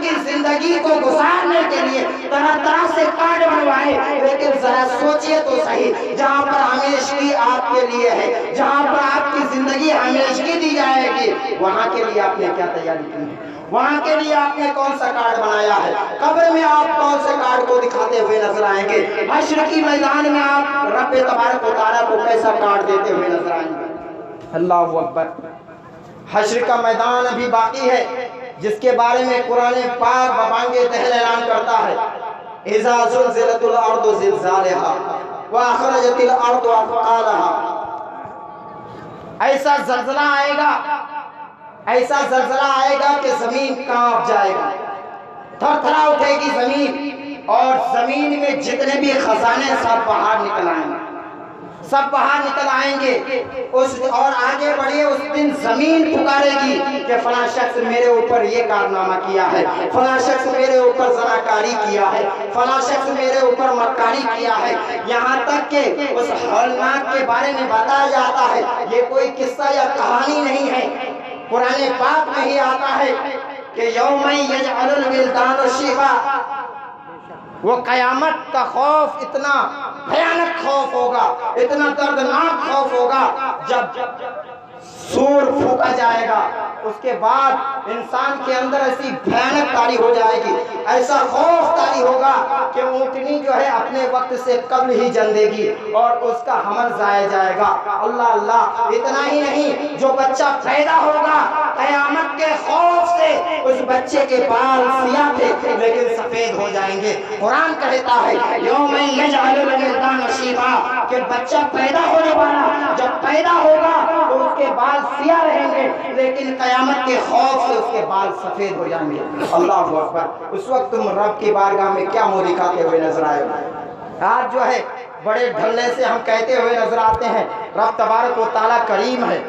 کی زندگی کو گزارنے کے لیے طرح طرح سے کارڈ بنوائے، لیکن ذرا سوچئے تو صحیح، جہاں پر ہمیشگی آپ کے لیے ہے، جہاں پر آپ کی زندگی ہمیشگی دی جائے گی، وہاں کے لیے آپ نے کیا تیاری کی ہے؟ وہاں کے لیے آپ نے کون سا کارڈ بنایا ہے؟ قبر میں آپ کون سے کارڈ کو دکھاتے ہوئے نظر آئیں گے؟ حشر کی میدان میں آپ رب تبارک و تعالیٰ کو کیسا کارڈ دیتے ہوئے نظر آئیں گے؟ اللہ اکبر۔ حشر کا میدان ابھی باقی ہے، جس کے بارے میں قرآن پاک ببانگ دہل اعلان کرتا ہے، اذا زلزلت الارض زلزالها واخرجت الارض اثقالها۔ ایسا زلزلہ آئے گا، ایسا زلزلہ آئے گا کہ زمین کانپ جائے گا، تھر تھرا اٹھے گی زمین، اور زمین میں جتنے بھی خزانے سب باہر نکل آئیں گے، سب باہر نکل آئیں گے۔ اور آگے بڑھے، اس دن زمین پکارے گی کہ فلاں شخص میرے اوپر یہ کارنامہ کیا ہے، فلاں شخص میرے اوپر زناکاری کیا ہے، فلاں شخص میرے اوپر مکاری کیا ہے، یہاں تک کہ اس ہولناک کے بارے میں بتایا جاتا ہے۔ یہ کوئی قصہ یا کہانی نہیں ہے، قرآن پاک میں ہی آتا ہے کہ یوم یجعل الولدان شیبا، وہ قیامت کا خوف اتنا بھیانک خوف ہوگا، اتنا دردناک خوف ہوگا، جب سور پھونکا جائے گا، اس کے بعد انسان کے اندر ایسی بھیانک طاری ہو جائے گی، ایسا خوف طاری ہوگا کہ اونٹنی جو ہے اپنے وقت سے قبل ہی جن دے گی اور اس کا حمل ضائع جائے گا۔ اللہ اللہ، اتنا ہی نہیں، جو بچہ پیدا ہوگا قیامت کے خوف سے اس بچے کے بال سیاہ تھے لیکن سفید ہو جائیں گے۔ قرآن کہتا ہے یوم یجعل الولدان شیبا، کہ بچہ پیدا ہونے والا جب پیدا ہوگا تو اس کے بال سیاہ رہیں گے، لیکن قیامت کے خوف سے اس کے بال سفید ہو جائیں گے۔ اللہ اکبر۔ اس وقت تم رب کی بارگاہ میں کیا منہ دکھاتے ہوئے نظر آئے گا؟ آج جو ہے بڑے ڈھلنے سے ہم کہتے ہوئے نظر آتے ہیں رب تبارک و تعالیٰ کریم ہے،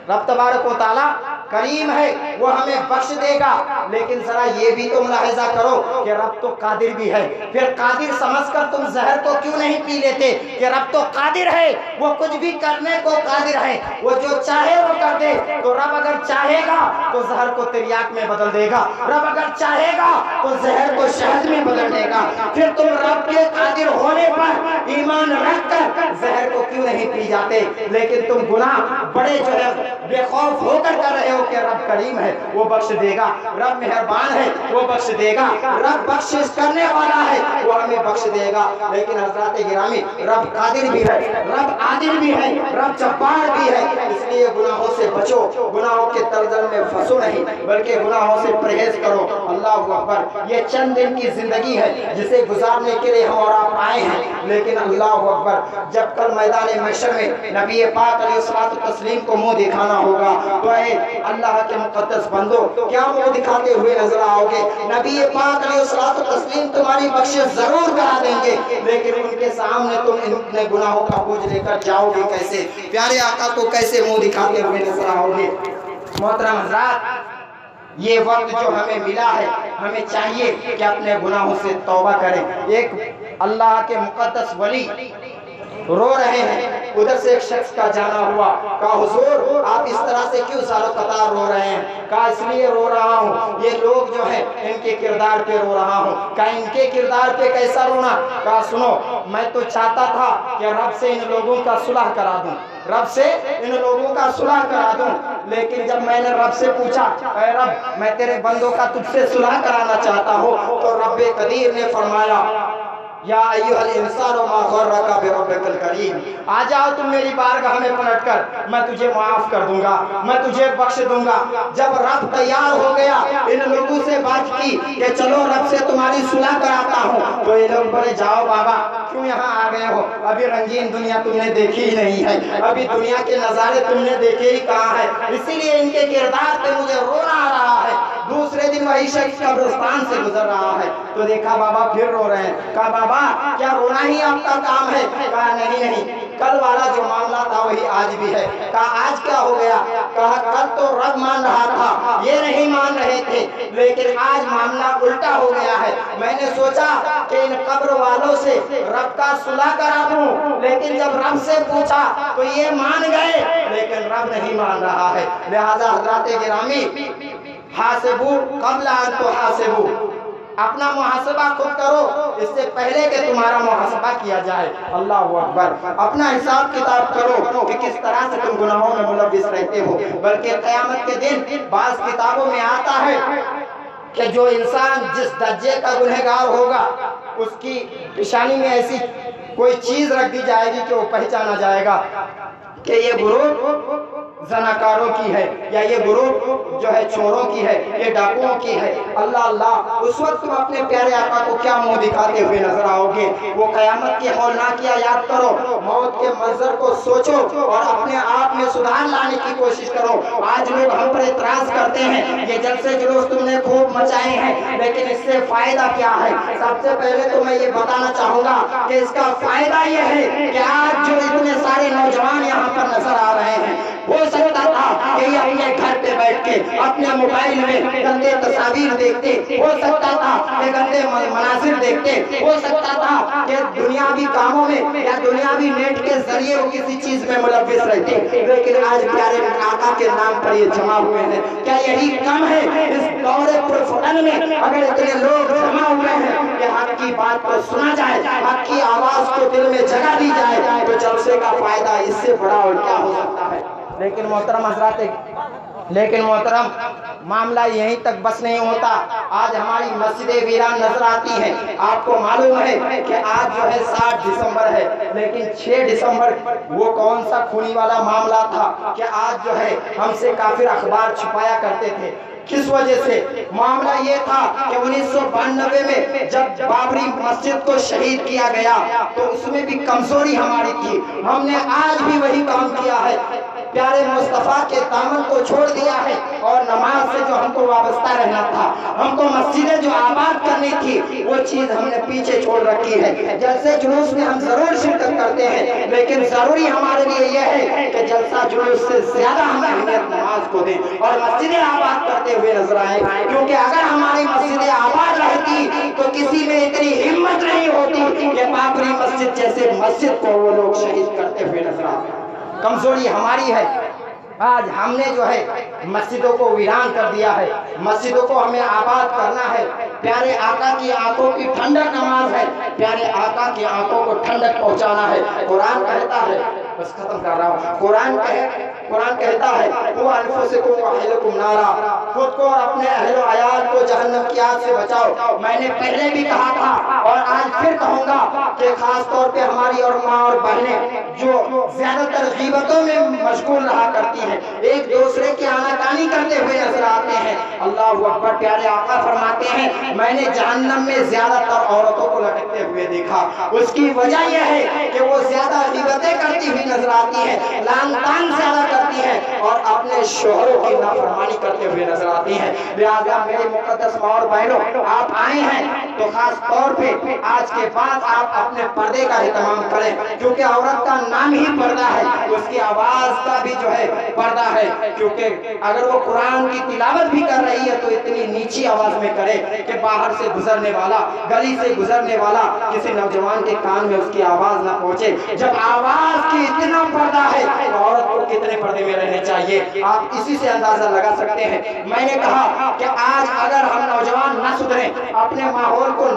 رب تبارک و تعالیٰ کریم ہے، وہ ہمیں بخش دے گا، لیکن ذرا یہ بھی تو ملاحظہ کرو کہ رب تو قادر بھی ہے۔ پھر قادر سمجھ کر تم زہر کو کیوں نہیں پی لیتے کہ رب تو قادر ہے، وہ کچھ بھی کرنے کو قادر ہے، وہ جو چاہے وہ کر دے۔ تو رب اگر چاہے گا تو زہر کو تریاک میں بدل دے گا، رب اگر چاہے گا تو زہر کو شہد میں بدل دے گا۔ پھر تم رب کے قادر ہونے پر ایمان رکھ کر زہر کو کیوں نہیں پی جاتے، لیکن تم گناہ بڑے جو ہے بے خوف ہو کر کر رہے ہو کہ رب کریم ہے، وہ بخش دے گا، رب مہربان ہے، وہ بخش دے گا، رب بخشش کرنے والا ہے، وہ ہمیں بخش دے گا۔ لیکن حضرات گرامی، رب قادر بھی ہے، رب عادل بھی ہے، رب جبار بھی ہے، اس لیے گناہوں سے بچو، گناہوں کے تلزل میں پھنسو نہیں، بلکہ گناہوں سے پرہیز کرو۔ اللہ اکبر۔ یہ چند دن کی زندگی ہے جسے گزارنے کے لیے ہم اور آپ آئے ہیں، لیکن اللہ اکبر، جب کل میدان محشر میں نبی پاک علیہ الصلوۃ والتسلیم کو منہ دکھانا ہوگا تو اے اللہ کے مقدس بندو، کیا منہ دکھاتے ہوئے نظر آؤ گے؟ نبی پاک علیہ الصلوۃ والتسلیم تمہاری بخشش ضرور کرا دیں گے، لیکن ان کے سامنے تم اپنے گناہوں کا بوجھ لے کر جاؤ گے کیسے؟ پیارے آقا کو کیسے منہ دکھاتے ہوئے نظر آؤ گے؟ محترم حضرات، یہ وقت جو ہمیں ملا ہے، ہمیں چاہیے کہ اپنے گناہوں سے توبہ کریں۔ ایک اللہ کے مقدس ولی رو رہے ہیں، ادھر سے ایک شخص کا جانا ہوا، کہا حضور آپ اس طرح سے کیوں سالوں قطار رو رہے ہیں؟ کہا اس لیے رو رہا ہوں، یہ لوگ جو ہیں ان کے کردار پہ رو رہا ہوں۔ کہا ان کے کردار پہ کیسا رونا؟ کہا سنو، میں تو چاہتا تھا کہ رب سے ان لوگوں کا صلح کرا دوں، رب سے ان لوگوں کا صلح کرا دوں، لیکن جب میں نے رب سے پوچھا اے رب میں تیرے بندوں کا تجھ سے صلح کرانا چاہتا ہوں، تو رب قدیر نے فرمایا یا ایھا الانسان ما غرک بربک الکریم، آ جاؤ تم میری بارگاہ میں پلٹ کر، میں تجھے معاف کر دوں گا، میں تجھے بخش دوں گا۔ جب رب تیار ہو گیا، ان لوگوں سے بات کی کہ چلو رب سے تمہاری صلح کراتا ہوں، تو یہ لوگ بولے جاؤ بابا کیوں یہاں آ گئے ہو، ابھی رنگین دنیا تم نے دیکھی ہی نہیں ہے، ابھی دنیا کے نظارے تم نے دیکھے ہی کہاں ہے، اسی لیے ان کے کردار پہ مجھے رونا آ رہا ہے۔ دوسرے دن وہی شخص قبرستان سے گزر رہا ہے تو دیکھا بابا پھر رو رہے ہیں، کہا بابا کیا رونا ہی آپ کا کام ہے؟ کہا نہیں، کل والا جو معاملہ تھا وہی آج بھی ہے۔ کہا آج کیا ہو گیا؟ کہا کل تو رب مان رہا تھا، یہ نہیں مان رہے تھے، لیکن آج معاملہ الٹا ہو گیا ہے، میں نے سوچا کہ ان قبر والوں سے رب کا صلح کرا دوں، لیکن جب رب سے پوچھا تو یہ مان گئے لیکن رب نہیں مان رہا ہے۔ لہذا حضرات گرامی، हासिबू कब्ला अन तुहासिबू, अपना मुहासबा खुद करो इससे पहले कि तुम्हारा मुहासबा किया जाए। अल्लाह अकबर। अपना हिसाब किताब करो कि किस तरह से तुम गुनाहों में मुलव्विस रहते हो। बल्कि क़यामत के दिन बाज़ किताबों में आता है कि जो इंसान जिस दर्जे का गुनहगार होगा उसकी पेशानी में ऐसी कोई चीज़ रख दी जाएगी कि वो पहचाना जाएगा कि ये ग्रुप ज़नाकारों की है, या ये ग्रुप जो है चोरों की है, ये डाकुओं की है। अल्लाह अल्लाह, उस वक्त तुम अपने प्यारे आका को क्या मुंह दिखाते हुए नजर आओगे। वो क़यामत की हौलनाकियाँ याद करो, मौत के मंजर को सोचो और अपने आप में सुधार लाने की कोशिश करो। आज लोग हम पर इतराज़ करते हैं, ये जलसे जुलूस तुमने खूब मचाए हैं, लेकिन इससे फ़ायदा क्या है। सबसे पहले तो मैं ये बताना चाहूँगा कि इसका फ़ायदा ये है कि आज जो इतने सारे नौजवान यहाँ पर नजर आ रहे हैं, हो सकता था कि ये अपने घर पे बैठ के अपने मोबाइल में गंदे तस्वीर देखते, हो सकता था कि गंदे मनासिर देखते, हो सकता था कि दुनियावी कामों में या दुनियावी नेट के जरिए वो किसी चीज में मुलव्विस रहते। लेकिन आज प्यारे आका के नाम पर ये जमा हुए हैं। क्या यही कम है इस दौरे पुरफुतन में अगर इतने लोग जमा हुए हैं कि हक की बात को सुना जाए, हक की आवाज को दिल में जगह दी जाए, तो जलसे का फायदा इससे बड़ा और क्या हो सकता है। लेकिन मोहतरम हज़रात, लेकिन मोहतरम मामला यहीं तक बस नहीं होता। आज हमारी मस्जिदें वीरान नजर आती हैं। आपको मालूम है कि आज जो है 7 दिसंबर है, लेकिन 6 दिसंबर वो कौन सा खूनी वाला मामला था कि आज जो है हमसे काफिर अखबार छुपाया करते थे। किस वजह से? मामला ये था कि 1992 में जब बाबरी मस्जिद को शहीद किया गया तो उसमें भी कमजोरी हमारी थी। हमने आज भी वही काम किया है, प्यारे मुस्तफ़ा के दामन को छोड़ दिया है और नमाज से जो हमको वाबस्ता रहना था, हमको मस्जिदें जो आबाद करनी थी, वो चीज़ हमने पीछे छोड़ रखी है। जलसे जुलूस में हम जरूर शिरकत करते हैं, लेकिन जरूरी हमारे लिए यह है कि जलसा जुलूस से ज्यादा हम अहमियत नमाज को दें और मस्जिदें आबाद करते हुए नजर आए। क्योंकि अगर हमारी मस्जिदें आबाद रहती तो किसी में इतनी हिम्मत नहीं होती कि बाबरी मस्जिद जैसे मस्जिद को वो लोग शहीद करते हुए नजर आए। कमजोरी हमारी है। आज हमने जो है मस्जिदों को वीरान कर दिया है। मस्जिदों को हमें आबाद करना है। प्यारे आका की आंखों की ठंडक नमाज है, प्यारे आका की आंखों को ठंडक पहुंचाना है। कुरान कहता है, बस खत्म कर रहा हूँ, कुरान कहता है वो अनफुसकुम व अहलिकुम नारा, खुद को और अपने अहल व अयाल को जहन्नम की आग से बचाओ। मैंने पहले भी कहा था और आज फिर कहूँगा कि खास तौर पे हमारी और माँ और बहनें जो ज्यादातर गीबतों में मशगूल रहा करती हैं, एक दूसरे की आनाकानी करते हुए नजर आते हैं। अल्लाह अकबर। प्यारे आका फरमाते हैं मैंने जहन्नम में ज्यादातर औरतों को लटकते हुए देखा। उसकी वजह यह है कि वो ज्यादा गीबतें करती हुई नजर आती है, लान तान ज्यादा करती है और अपने शोहरों की नाफरमानी करते हुए नजर आती हैं। लिहाजा मेरे मुकद्दस माँ और बहनों, आप आए हैं तो खास तौर पे आज के बाद आप अपने पर्दे का एहतमाम करें, क्योंकि औरत का नाम ही पर्दा है, उसकी आवाज का भी जो है पर्दा है। क्योंकि अगर वो कुरान की तिलावत भी कर रही है तो इतनी नीची आवाज में करे कि बाहर से गुजरने वाला, गली से गुजरने वाला किसी नौजवान के कान में उसकी आवाज ना पहुंचे। जब आवाज की इतना पर्दा है तो औरत को कितने पर्दे में रहने चाहिए, आप इसी से अंदाजा लगा सकते हैं। मैंने कहा कि आज अगर हम नौजवान न सुधरे, अपने माहौल को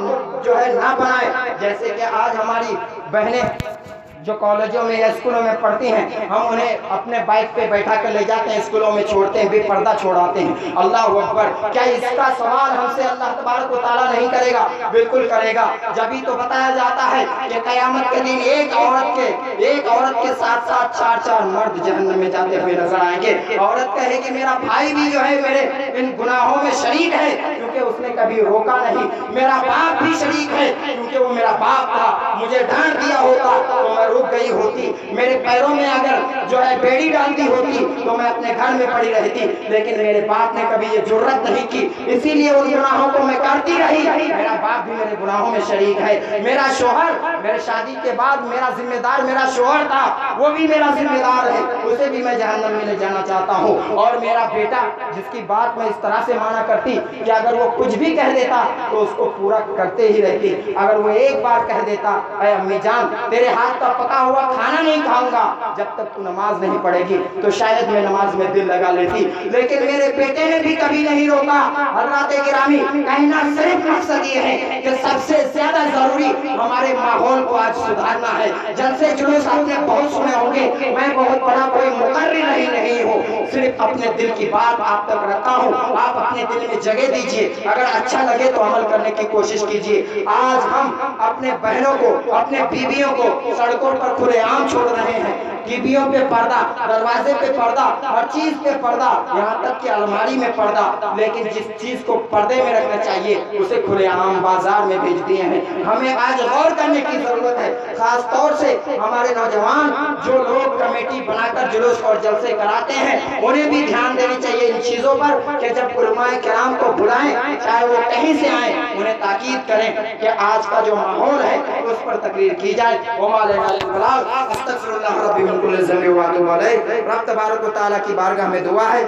जो है ना बनाए, जैसे कि आज हमारी बहनें जो कॉलेजों में या स्कूलों में पढ़ती हैं, हम उन्हें अपने बाइक पे बैठा कर ले जाते हैं, स्कूलों में छोड़ते हैं, बेपर्दा छोड़ाते हैं। अल्लाह अकबर। क्या इसका सवाल हमसे अल्लाह तबारक व तआला नहीं करेगा? बिल्कुल करेगा। जब ही तो बताया जाता है कि क़यामत के दिन एक औरत के साथ साथ 4 मर्द जहन्नम में जाते हुए नजर आएंगे। औरत कहे कि मेरा भाई भी जो है मेरे इन गुनाहों में शरीक है, क्योंकि उसने कभी रोका नहीं। मेरा बाप भी शरीक है, क्योंकि वो मेरा बाप था, मुझे डांट दिया होता तो मैं रुक गई होती, मेरे पैरों में अगर जो है बेड़ी डालती होती तो मैं अपने घर में पड़ी रहती, लेकिन मेरे बाप ने कभी ये जुर्रत नहीं की, इसीलिए उन गुनाहों को मैं करती रही। मेरा बाप भी मेरे गुनाहों में शरीक है। मेरा शोहर, मेरे शादी के बाद मेरा जिम्मेदार मेरा शोहर था, वो भी मेरा जिम्मेदार है, उसे भी मैं जहन्नम में ले जाना चाहता हूँ। और मेरा बेटा, जिसकी बात मैं इस तरह से माना करती कि अगर वो कुछ भी कह देता तो उसको पूरा करते ही रहती। अगर वो एक बार कह देता, अम्मी जान तेरे हाथ का पका हुआ खाना नहीं खाऊंगा जब तक तू नमाज नहीं पढ़ेगी, तो शायद मैं नमाज में दिल लगा लेती। लेकिन मेरे बेटे ने भी कभी नहीं रोका। हज़रात गिरामी, कहना सिर्फ मकसद ये है कि सबसे ज्यादा जरूरी हमारे माहौल को आज सुधारना है। जलसे जुलूस आपने बहुत सुने होंगे, मैं बहुत बड़ा कोई मुकर्रिर नहीं हूँ, सिर्फ अपने दिल की बात आप तक रखा हूँ। आप अपने दिल में जगह दीजिए, अगर अच्छा लगे तो अमल करने की कोशिश कीजिए। आज हम अपने बहनों को, अपने बीवियों को सड़कों पर खुलेआम छोड़ रहे हैं। टीवियों पे पर्दा, दरवाजे पे पर्दा, हर चीज पे पर्दा, यहाँ तक कि अलमारी में पर्दा। लेकिन जिस चीज को पर्दे में रखना चाहिए उसे खुलेआम बाजार में भेज दिए हैं। हमें आज गौर करने की जरूरत है, खास तौर से हमारे नौजवान जो लोग कमेटी बनाकर जुलूस और जलसे कराते हैं, उन्हें भी ध्यान देनी चाहिए इन चीजों पर कि जब उलमाए किराम को बुलाएं, चाहे वो कहीं से आए, उन्हें ताकीद करें कि आज का जो माहौल है उस पर तकरीर की जाए। रब तबारक व तआला की बारगाह में दुआ है।